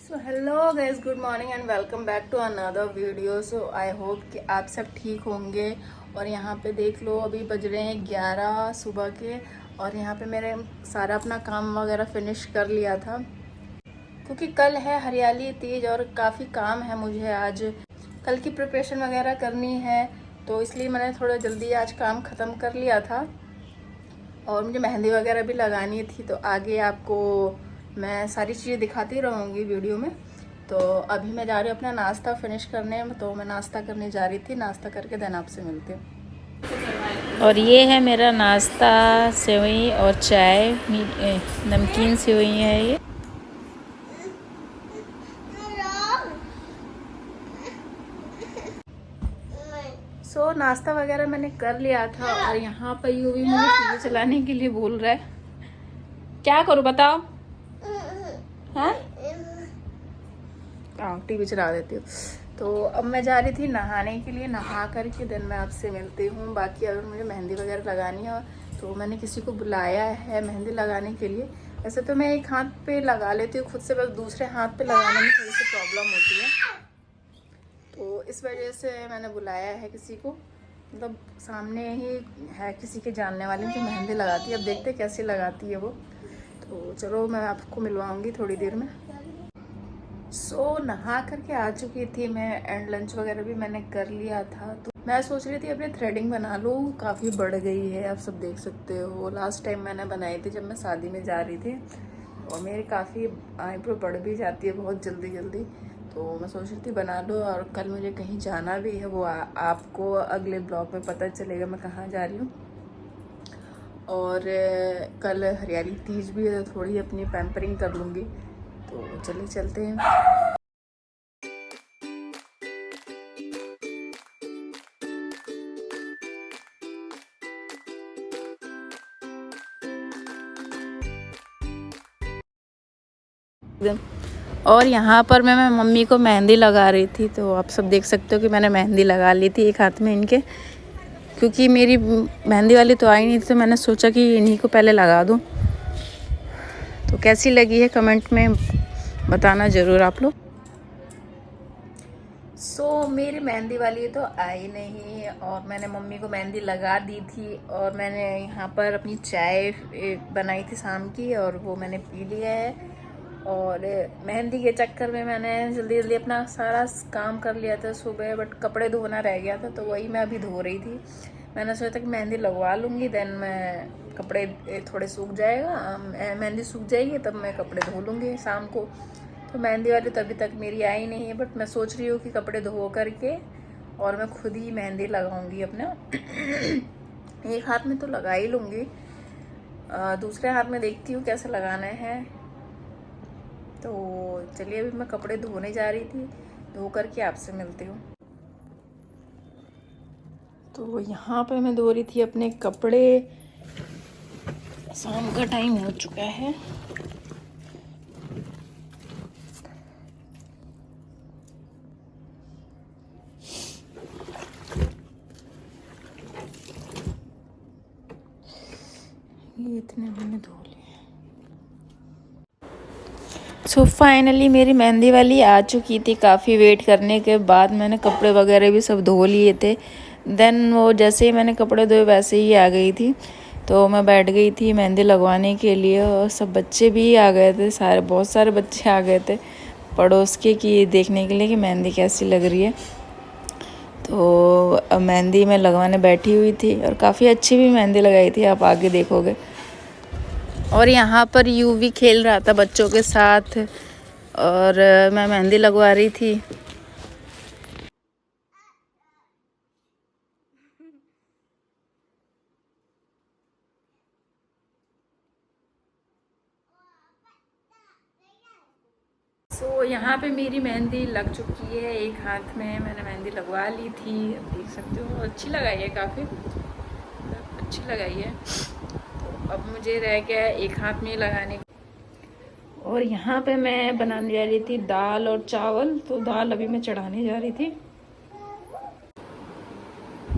So hello guys, good morning and welcome back to another video. So I hope कि आप सब ठीक होंगे। और यहाँ पे देख लो, अभी बज रहे हैं 11 सुबह के। और यहाँ पे मेरे सारा अपना काम वगैरह फिनिश कर लिया था, क्योंकि कल है हरियाली तीज और काफ़ी काम है मुझे आज। कल की प्रिपरेशन वगैरह करनी है, तो इसलिए मैंने थोड़ा जल्दी आज काम ख़त्म कर लिया था। और मुझे मेहंदी वगैरह भी लगानी थी, तो आगे आपको मैं सारी चीज़ें दिखाती रहूँगी वीडियो में। तो अभी मैं जा रही हूँ अपना नाश्ता फिनिश करने, तो मैं नाश्ता करने जा रही थी। नाश्ता करके देन आपसे मिलती हूँ। और ये है मेरा नाश्ता, सेवई और चाय, नमकीन सेवई है ये। सो नाश्ता वगैरह मैंने कर लिया था। और यहाँ पर यूँ भी मुझे टीवी चलाने के लिए बोल रहा है। क्या करूँ बताओ? हाँ, टीवी चला देती हूँ। तो अब मैं जा रही थी नहाने के लिए, नहा करके देन मैं आपसे मिलती हूँ। बाकी अगर मुझे मेहंदी वगैरह लगानी है तो मैंने किसी को बुलाया है मेहंदी लगाने के लिए। वैसे तो मैं एक हाथ पे लगा लेती हूँ खुद से, बस दूसरे हाथ पे लगाने में थोड़ी सी प्रॉब्लम होती है, तो इस वजह से मैंने बुलाया है किसी को। मतलब सामने ही है किसी के जानने वाले जो मेहंदी लगाती है। अब देखते कैसी लगाती है वो। तो चलो मैं आपको मिलवाऊँगी थोड़ी देर में। सो नहा करके आ चुकी थी मैं, एंड लंच वगैरह भी मैंने कर लिया था। तो मैं सोच रही थी अपनी थ्रेडिंग बना लूँ, काफ़ी बढ़ गई है, आप सब देख सकते हो। लास्ट टाइम मैंने बनाई थी जब मैं शादी में जा रही थी, और मेरी काफ़ी आईब्रो बढ़ भी जाती है बहुत जल्दी जल्दी। तो मैं सोच रही थी बना लो। और कल मुझे कहीं जाना भी है, वो आपको अगले ब्लॉग में पता चलेगा मैं कहाँ जा रही हूँ। और कल हरियाली तीज भी है, तो थोड़ी अपनी पैम्परिंग कर लूँगी। तो चलिए चलते हैं। और यहाँ पर मैं मम्मी को मेहंदी लगा रही थी, तो आप सब देख सकते हो कि मैंने मेहंदी लगा ली थी एक हाथ में इनके, क्योंकि मेरी मेहंदी वाली तो आई नहीं थी, तो मैंने सोचा कि इन्हीं को पहले लगा दूँ। तो कैसी लगी है कमेंट में बताना ज़रूर आप लोग। सो मेरी मेहंदी वाली तो आई नहीं, और मैंने मम्मी को मेहंदी लगा दी थी। और मैंने यहाँ पर अपनी चाय बनाई थी शाम की, और वो मैंने पी लिया है। और मेहंदी के चक्कर में मैंने जल्दी जल्दी अपना सारा काम कर लिया था सुबह, बट कपड़े धोना रह गया था, तो वही मैं अभी धो रही थी। मैंने सोचा कि मेहंदी लगवा लूँगी, देन मैं कपड़े थोड़े सूख जाएगा, मेहंदी सूख जाएगी तब मैं कपड़े धो लूँगी शाम को। तो मेहंदी वाली तो अभी तक मेरी आई नहीं है, बट मैं सोच रही हूँ कि कपड़े धो करके और मैं खुद ही मेहंदी लगाऊंगी अपना। एक हाथ में तो लगा ही लूँगी, दूसरे हाथ में देखती हूँ कैसे लगाना है। तो चलिए अभी मैं कपड़े धोने जा रही थी, धो करके आपसे मिलती हूँ। तो यहाँ पे मैं धो रही थी अपने कपड़े, शाम का टाइम हो चुका है। ये इतने मैंने धो लिए। सो फाइनली मेरी मेहंदी वाली आ चुकी थी। काफ़ी वेट करने के बाद मैंने कपड़े वगैरह भी सब धो लिए थे। देन वो जैसे ही मैंने कपड़े धोए वैसे ही आ गई थी, तो मैं बैठ गई थी मेहंदी लगवाने के लिए। और सब बच्चे भी आ गए थे, सारे बहुत सारे बच्चे आ गए थे पड़ोस के, कि देखने के लिए कि मेहंदी कैसी लग रही है। तो मेहंदी मैं लगवाने बैठी हुई थी, और काफ़ी अच्छी भी मेहंदी लगाई थी, आप आगे देखोगे। और यहाँ पर यूवी खेल रहा था बच्चों के साथ, और मैं मेहंदी लगवा रही थी। सो यहाँ पे मेरी मेहंदी लग चुकी है, एक हाथ में मैंने मेहंदी लगवा ली थी। अब देख सकते हो अच्छी लगाई है, काफ़ी अच्छी लगाई है। तो अब मुझे रह गया है एक हाथ में लगाने। और यहाँ पे मैं बनाने जा रही थी दाल और चावल, तो दाल अभी मैं चढ़ाने जा रही थी।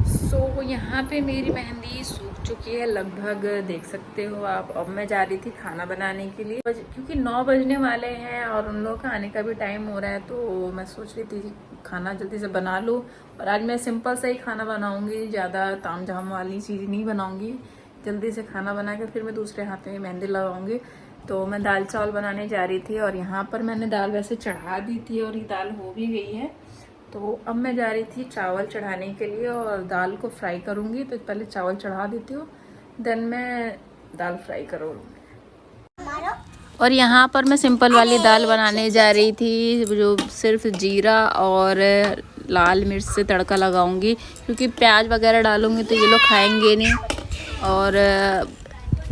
सो यहाँ पे मेरी मेहंदी सूख चुकी है लगभग, देख सकते हो आप। अब मैं जा रही थी खाना बनाने के लिए, क्योंकि 9 बजने वाले हैं और उन लोगों का आने का भी टाइम हो रहा है। तो मैं सोच रही थी खाना जल्दी से बना लूँ। और आज मैं सिंपल सा ही खाना बनाऊँगी, ज़्यादा ताम झाम वाली चीज़ नहीं बनाऊँगी। जल्दी से खाना बना के फिर मैं दूसरे हाथ में मेहंदी लगाऊंगी। तो मैं दाल चावल बनाने जा रही थी और यहाँ पर मैंने दाल वैसे चढ़ा दी थी और ये दाल हो भी गई है। तो अब मैं जा रही थी चावल चढ़ाने के लिए और दाल को फ्राई करूँगी। तो पहले चावल चढ़ा देती हूँ, देन मैं दाल फ्राई करूँगी। और यहाँ पर मैं सिंपल वाली दाल बनाने जा रही थी, जो सिर्फ जीरा और लाल मिर्च से तड़का लगाऊंगी, क्योंकि प्याज वगैरह डालूंगी तो ये लोग खाएंगे नहीं। और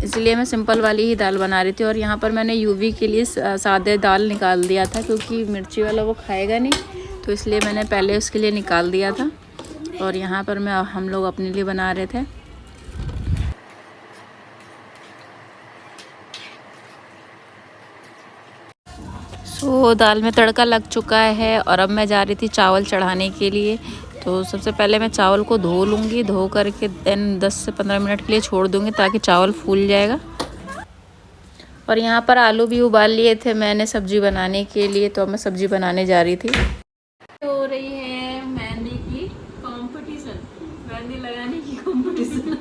इसलिए मैं सिंपल वाली ही दाल बना रही थी। और यहाँ पर मैंने यूवी के लिए सादे दाल निकाल दिया था, क्योंकि मिर्ची वाला वो खाएगा नहीं, तो इसलिए मैंने पहले उसके लिए निकाल दिया था। और यहाँ पर हम लोग अपने लिए बना रहे थे। तो दाल में तड़का लग चुका है और अब मैं जा रही थी चावल चढ़ाने के लिए। तो सबसे पहले मैं चावल को धो लूँगी, धो करके देन 10 से 15 मिनट के लिए छोड़ दूँगी ताकि चावल फूल जाएगा। और यहाँ पर आलू भी उबाल लिए थे मैंने सब्जी बनाने के लिए। तो अब मैं सब्जी बनाने जा रही थी। हो रही है मेहंदी की कंपटीशन, मेहंदी लगाने की कंपटीशन।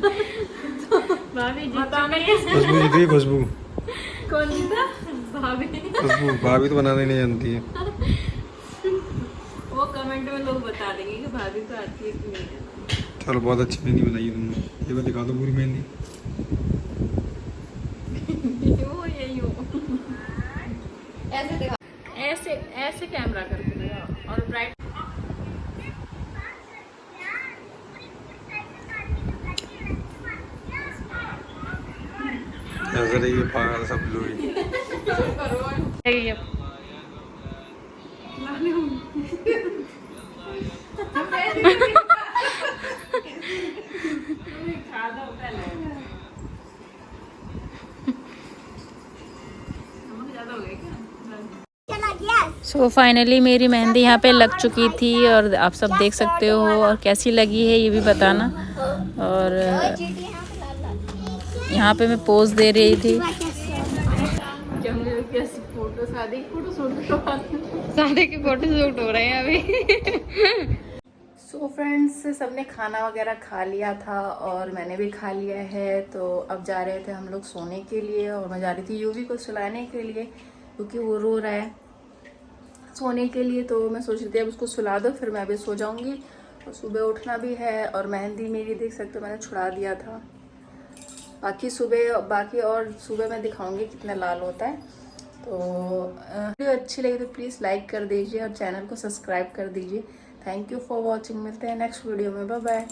तो भाभी जी खुशबू कौन जीता? भाभी। भाभी तो बनाने नहीं जानती है। वो कमेंट में लोग बता देंगे कि भाभी को आती है कि नहीं। चलो बहुत अच्छी मेहंदी बनाई है तुमने, ये बार दिखा दो पूरी मेहंदी। यही हो ऐसे दिखा, ऐसे ऐसे कैमरा करके दिखा और ब्राइट। ऐसे रही है पागल सब लोग। सो फाइनली मेरी मेहंदी यहाँ पे लग चुकी थी और आप सब देख सकते हो। और कैसी लगी है ये भी बताना। और यहाँ पे मैं पोज दे रही थी। शादी की फोटो शूट हो रहे हैं अभी। सो फ्रेंड्स, सबने खाना वगैरह खा लिया था और मैंने भी खा लिया है। तो अब जा रहे थे हम लोग सोने के लिए और मैं जा रही थी यूवी को सुलाने के लिए, क्योंकि वो रो रहा है सोने के लिए। तो मैं सोच रही थी अब उसको सुला दो, फिर मैं भी सो जाऊंगी। और सुबह उठना भी है। और मेहंदी मेरी देख सकते हो मैंने छुड़ा दिया था। बाकी और सुबह मैं दिखाऊंगी कितना लाल होता है। तो वीडियो अच्छी लगी तो प्लीज़ लाइक कर दीजिए और चैनल को सब्सक्राइब कर दीजिए। Thank you for watching. मिलते हैं नेक्स्ट वीडियो में। Bye bye.